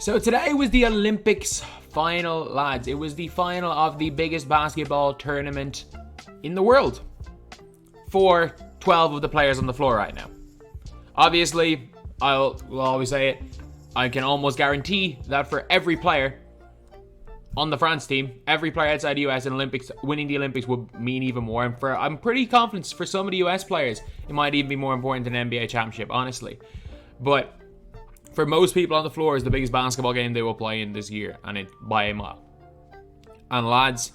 So today was the Olympics final, lads. It was the final of the biggest basketball tournament in the world for 12 of the players on the floor right now. Obviously, will always say it, I can almost guarantee that for every player on the France team, every player outside the US in Olympics, winning the Olympics would mean even more. And I'm pretty confident for some of the US players, it might even be more important than an NBA championship, honestly. But for most people on the floor, it's the biggest basketball game they will play in this year, and it by a mile. And lads,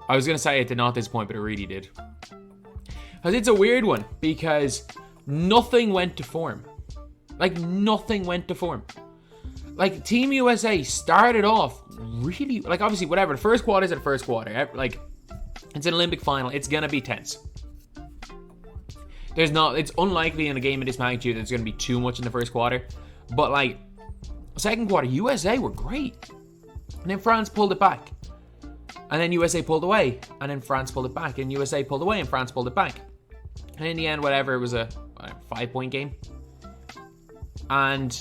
I was going to say it did not disappoint, but it really did. Because it's a weird one, because nothing went to form. Like, nothing went to form. Like, Team USA started off really, like, obviously, whatever. The first quarter is the first quarter. Like, it's an Olympic final. It's going to be tense. It's unlikely in a game of this magnitude that there's going to be too much in the first quarter. But, like, second quarter, USA were great. And then France pulled it back. And then USA pulled away. And then France pulled it back. And USA pulled away and France pulled it back. And in the end, whatever, it was a 5-point game. And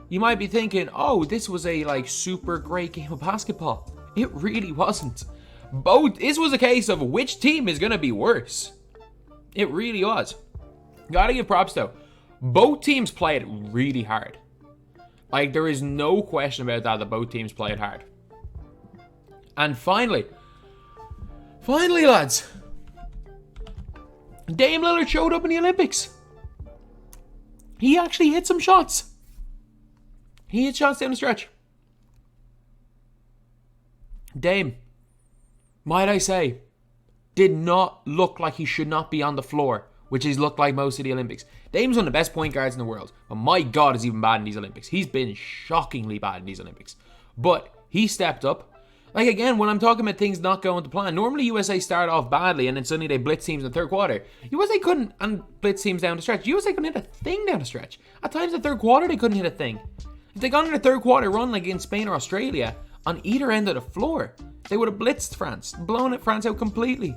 you might be thinking, oh, this was a, like, super great game of basketball. It really wasn't. This was a case of which team is going to be worse. It really was. Gotta give props though. Both teams played really hard. Like, there is no question about that both teams played hard. And finally, lads, Dame Lillard showed up in the Olympics. He actually hit some shots. He hit shots down the stretch. Dame, might I say, did not look like he should not be on the floor, which he's looked like most of the Olympics. Dame's one of the best point guards in the world, but my God, is he been bad in these Olympics. He's been shockingly bad in these Olympics. But he stepped up. Like, again, when I'm talking about things not going to plan, normally USA start off badly and then suddenly they blitz teams in the third quarter. USA couldn't, and blitz teams down the stretch. USA couldn't hit a thing down the stretch. At times in the third quarter, they couldn't hit a thing. If they got in a third quarter run like against Spain or Australia, on either end of the floor, they would have blitzed France, blown France out completely.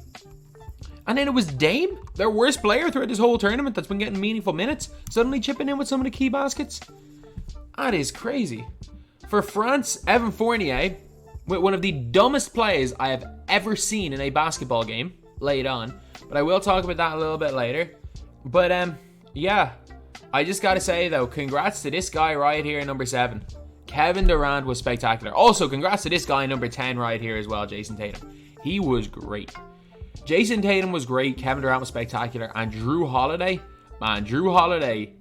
And then it was Dame, their worst player throughout this whole tournament that's been getting meaningful minutes, suddenly chipping in with some of the key baskets. That is crazy. For France, Evan Fournier, with one of the dumbest plays I have ever seen in a basketball game, laid on. But I will talk about that a little bit later. But, yeah. I just gotta say, though, congrats to this guy right here, number 7. Kevin Durant was spectacular. Also, congrats to this guy, number 10 right here as well, Jason Tatum. He was great. Jason Tatum was great. Kevin Durant was spectacular. And Drew Holiday, man, Drew Holiday,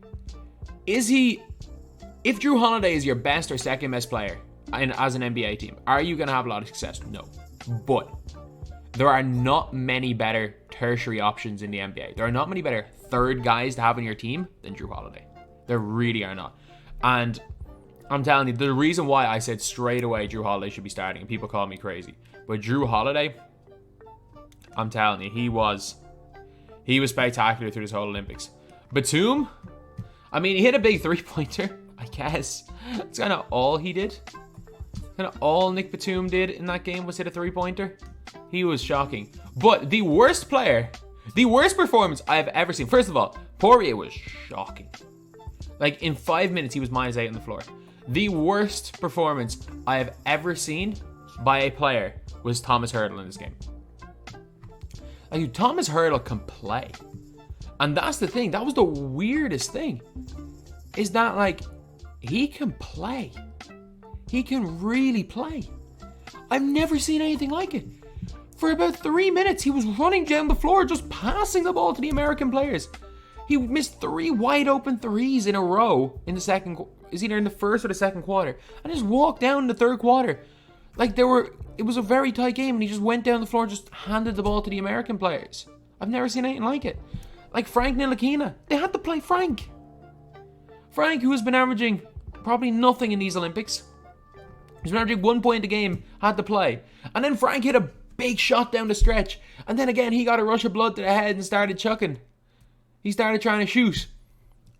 if Drew Holiday is your best or second best player as an NBA team, are you going to have a lot of success? No. But there are not many better tertiary options in the NBA. There are not many better third guys to have on your team than Drew Holiday. There really are not. And I'm telling you, the reason why I said straight away Drew Holiday should be starting, and people call me crazy, but Drew Holiday, I'm telling you, he was spectacular through this whole Olympics. Batum, I mean, he hit a big three-pointer, I guess. That's kind of all he did. Kind of all Nick Batum did in that game was hit a three-pointer. He was shocking. But the worst performance I have ever seen. First of all, Poirier was shocking. Like, in 5 minutes, he was -8 on the floor. The worst performance I have ever seen by a player was Thomas Hurdle in this game. Like, Thomas Hurdle can play. And that's the thing. That was the weirdest thing. Is that, like, he can play. He can really play. I've never seen anything like it. For about 3 minutes, he was running down the floor, just passing the ball to the American players. He missed 3 wide open threes in a row in the second, is either in the first or the second quarter, and just walked down in the third quarter. Like, it was a very tight game, and he just went down the floor and just handed the ball to the American players. I've never seen anything like it. Like Frank Ntilikina, they had to play Frank. Frank, who has been averaging probably nothing in these Olympics. He's been averaging 1 point a game, had to play. And then Frank hit a big shot down the stretch. And then again, he got a rush of blood to the head and started chucking. He started trying to shoot.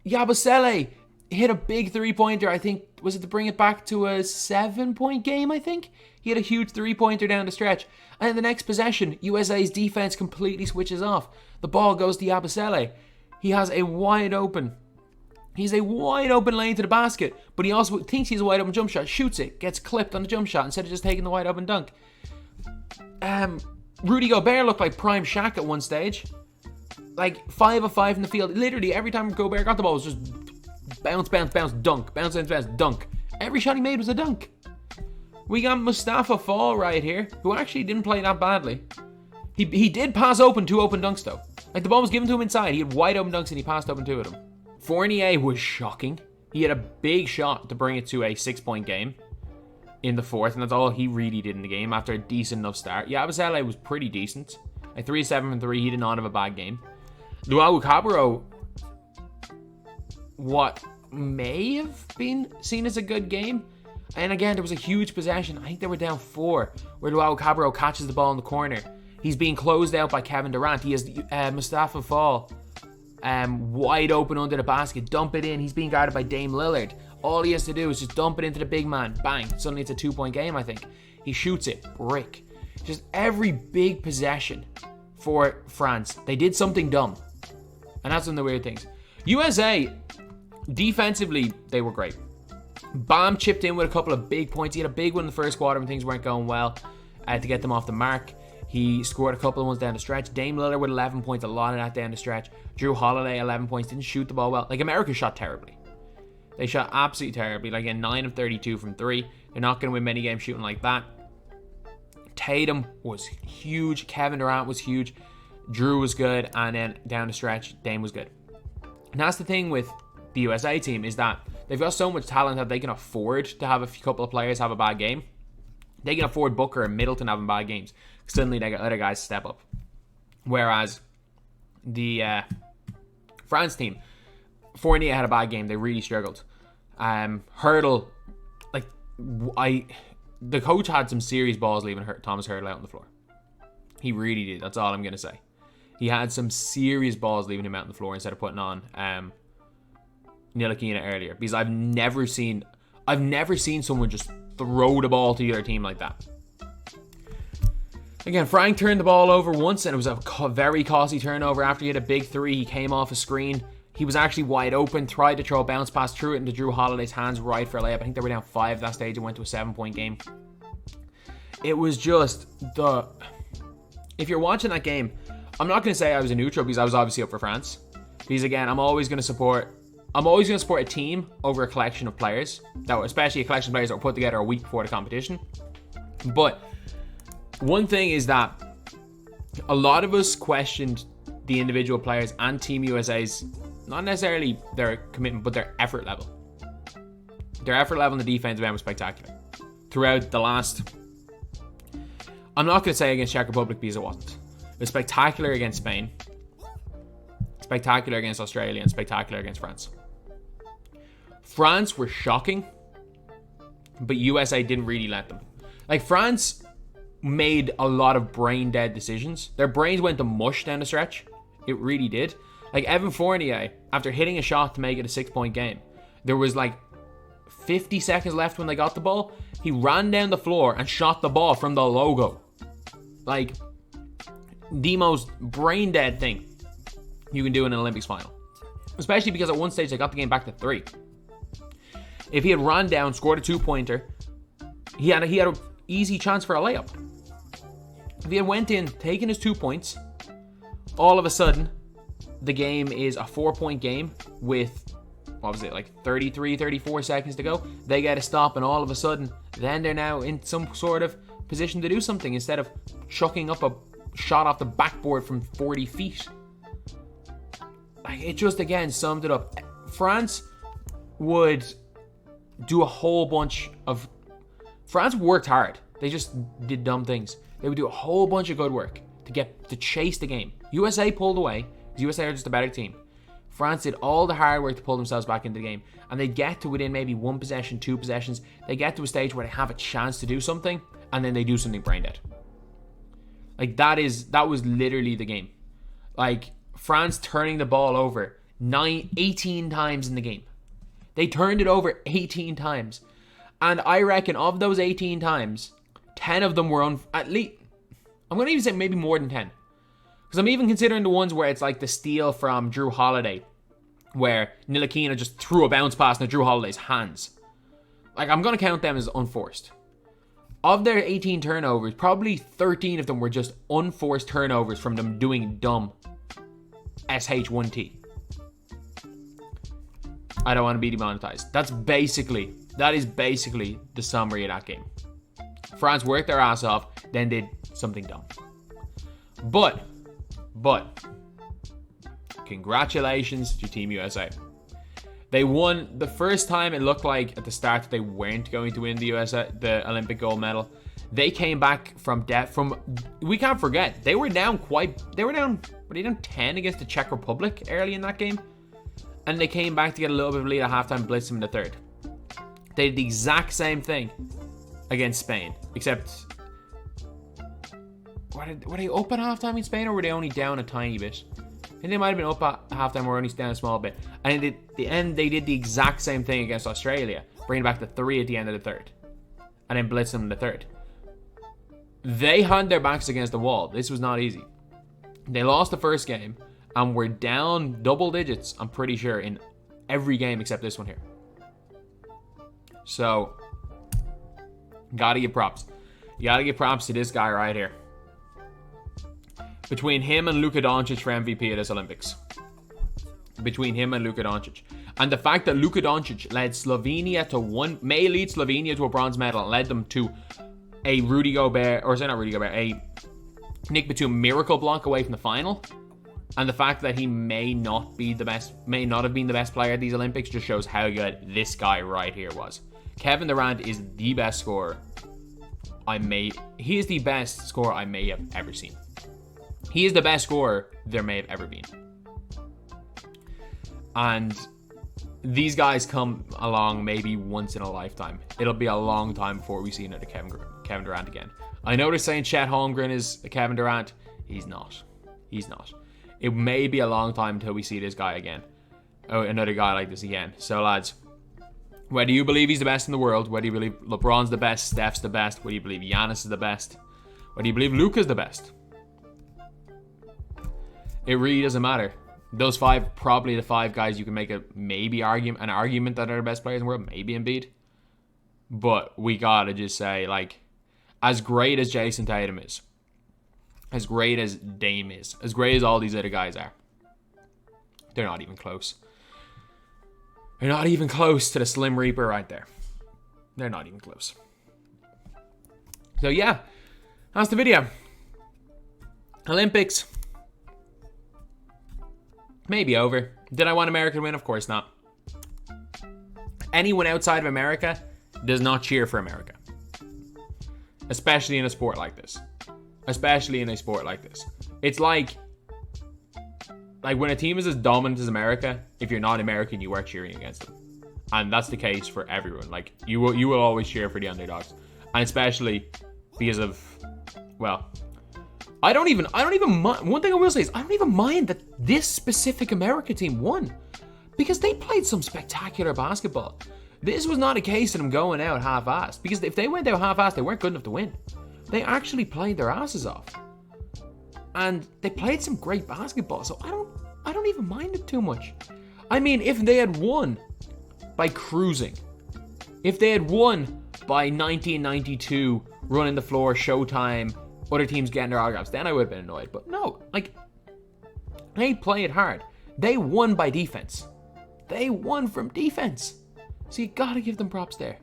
Yabusele hit a big three-pointer, I think. Was it to bring it back to a 7-point game, I think? He had a huge three-pointer down the stretch. And in the next possession, USA's defense completely switches off. The ball goes to Yabusele. He has a wide open He's a wide open lane to the basket, but he also thinks he's a wide open jump shot, shoots it, gets clipped on the jump shot instead of just taking the wide open dunk. Rudy Gobert looked like prime Shaq at one stage. Like 5 of 5 in the field. Literally every time Gobert got the ball, it was just bounce, bounce, bounce, dunk, bounce, bounce, bounce, dunk. Every shot he made was a dunk. We got Mustafa Fall right here, who actually didn't play that badly. He did pass open 2 open dunks though. Like the ball was given to him inside. He had wide open dunks and he passed open 2 of them. Fournier was shocking. He had a big shot to bring it to a 6-point game in the fourth, and that's all he really did in the game after a decent enough start. Yabusele was pretty decent. Like 3-7 from 3, he did not have a bad game. Luau Cabarro, what may have been seen as a good game. And again, there was a huge possession. I think they were down 4, where Luau Cabarro catches the ball in the corner. He's being closed out by Kevin Durant. He has Mustafa Fall wide open under the basket. Dump it in. He's being guarded by Dame Lillard. All he has to do is just dump it into the big man. Bang. Suddenly it's a 2-point game, I think. He shoots it. Brick. Just every big possession for France, they did something dumb. And that's one of the weird things. USA, defensively, they were great. Bam chipped in with a couple of big points. He had a big one in the first quarter when things weren't going well to get them off the mark. He scored a couple of ones down the stretch. Dame Lillard with 11 points, a lot of that down the stretch. Drew Holiday, 11 points, didn't shoot the ball well. Like, America shot terribly. They shot absolutely terribly. Like, in 9 of 32 from 3. They're not going to win many games shooting like that. Tatum was huge. Kevin Durant was huge. Drew was good. And then down the stretch, Dame was good. And that's the thing with the USA team, is that they've got so much talent that they can afford to have a couple of players have a bad game. They can afford Booker and Middleton having bad games. Suddenly they got other guys step up. Whereas the France team, Fournier had a bad game. They really struggled. Hurdle, the coach had some serious balls leaving Thomas Hurdle out on the floor. He really did. That's all I'm going to say. He had some serious balls leaving him out on the floor instead of putting on Ntilikina earlier. Because I've never seen someone just throw the ball to the other team like that. Again, Frank turned the ball over once, and it was a very costly turnover. After he had a big 3, he came off a screen. He was actually wide open, tried to throw a bounce pass, threw it into Drew Holiday's hands right for a layup. I think they were down 5 at that stage and went to a 7-point game. It was just if you're watching that game, I'm not going to say I was a neutral because I was obviously up for France. Because again, I'm always going to support a team over a collection of players, especially a collection of players that were put together a week before the competition. But one thing is that a lot of us questioned the individual players and Team USA's, not necessarily their commitment, but their effort level. Their effort level in the defensive end was spectacular. Throughout the last, I'm not going to say against Czech Republic because it wasn't. It was spectacular against Spain, spectacular against Australia, and spectacular against France. France were shocking, but USA didn't really let them. Like, France made a lot of brain-dead decisions. Their brains went to mush down the stretch. It really did. Like, Evan Fournier, after hitting a shot to make it a 6-point game, there was like 50 seconds left when they got the ball. He ran down the floor and shot the ball from the logo. Like, the most brain-dead thing you can do in an Olympics final. Especially because at one stage they got the game back to 3. If he had run down, scored a 2-pointer, he had an easy chance for a layup. If he had went in, taken his 2 points, all of a sudden, the game is a 4-point game with, what was it, like 33, 34 seconds to go. They get a stop, and all of a sudden, then they're now in some sort of position to do something instead of chucking up a shot off the backboard from 40 feet. Like, it just, again, summed it up. France would do a whole bunch of... France worked hard. They just did dumb things. They would do a whole bunch of good work to chase the game. USA pulled away, because USA are just a better team. France did all the hard work to pull themselves back into the game, and they get to within maybe 1 possession, 2 possessions. They get to a stage where they have a chance to do something, and then they do something brain dead. Like, that was literally the game. Like, France turning the ball over 18 times in the game. They turned it over 18 times. And I reckon of those 18 times, 10 of them were at least, I'm going to even say maybe more than 10. Because I'm even considering the ones where it's like the steal from Drew Holiday, where Ntilikina just threw a bounce pass into Drew Holiday's hands. Like, I'm going to count them as unforced. Of their 18 turnovers, probably 13 of them were just unforced turnovers from them doing dumb SH1T. I don't want to be demonetized. That is basically the summary of that game. France worked their ass off, then did something dumb. But, congratulations to Team USA. They won the first time. It looked like at the start that they weren't going to win the Olympic gold medal. They came back from death. We can't forget, they were down 10 against the Czech Republic early in that game. And they came back to get a little bit of a lead at halftime, blitzed them in the third. They did the exact same thing against Spain, except were they up at halftime in Spain, or were they only down a tiny bit? I think they might have been up at halftime or only down a small bit. And at the end, they did the exact same thing against Australia, bringing back the 3 at the end of the third, and then blitzed them in the third. They had their backs against the wall. This was not easy. They lost the first game and were down double digits, I'm pretty sure, in every game except this one here. So, gotta give props. You gotta give props to this guy right here. Between him and Luka Doncic for MVP at this Olympics. Between him and Luka Doncic. And the fact that Luka Doncic led Slovenia to may lead Slovenia to a bronze medal and led them to a Rudy Gobert, or is it not Rudy Gobert, a Nick Batum miracle block away from the final. And the fact that he may not have been the best player at these Olympics just shows how good this guy right here was. Kevin Durant is the best scorer he is the best scorer I may have ever seen. He is the best scorer there may have ever been. And these guys come along maybe once in a lifetime. It'll be a long time before we see another Kevin Durant again. I know they're saying Chet Holmgren is a Kevin Durant. He's not. It may be a long time until we see this guy again. Oh, another guy like this again. So, lads, whether you believe he's the best in the world, whether you believe LeBron's the best, Steph's the best, whether you believe Giannis is the best, whether you believe Luka's the best, it really doesn't matter. Those 5, probably the 5 guys you can make an argument that are the best players in the world, maybe Embiid. But we gotta just say, like, as great as Jason Tatum is, as great as Dame is, as great as all these other guys are, they're not even close. They're not even close to the Slim Reaper right there. They're not even close. So yeah, that's the video. Olympics. Maybe over. Did I want America to win? Of course not. Anyone outside of America does not cheer for America. Especially in a sport like this. It's like when a team is as dominant as America, if you're not American, you are cheering against them. And that's the case for everyone. Like, you will always cheer for the underdogs. And especially because of, well, I don't even mind. One thing I will say is I don't even mind that this specific America team won, because they played some spectacular basketball. This was not a case of them going out half-assed, because if they went out half-assed, they weren't good enough to win. They actually played their asses off, and they played some great basketball. So I don't even mind it too much. I mean, if they had won by cruising, if they had won by 1992, running the floor, Showtime, other teams getting their autographs, then I would have been annoyed. But no, like, they played hard. They won by defense. They won from defense. So you gotta give them props there.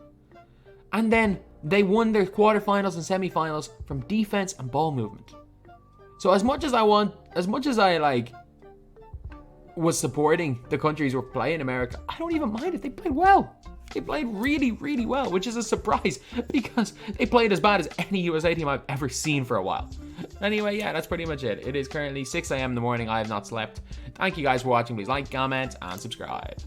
And then they won their quarterfinals and semifinals from defense and ball movement. So as much as I was supporting the countries who were playing America, I don't even mind it. They played well. They played really, really well, which is a surprise because they played as bad as any USA team I've ever seen for a while. Anyway, yeah, that's pretty much it. It is currently 6 a.m. in the morning. I have not slept. Thank you guys for watching. Please like, comment, and subscribe.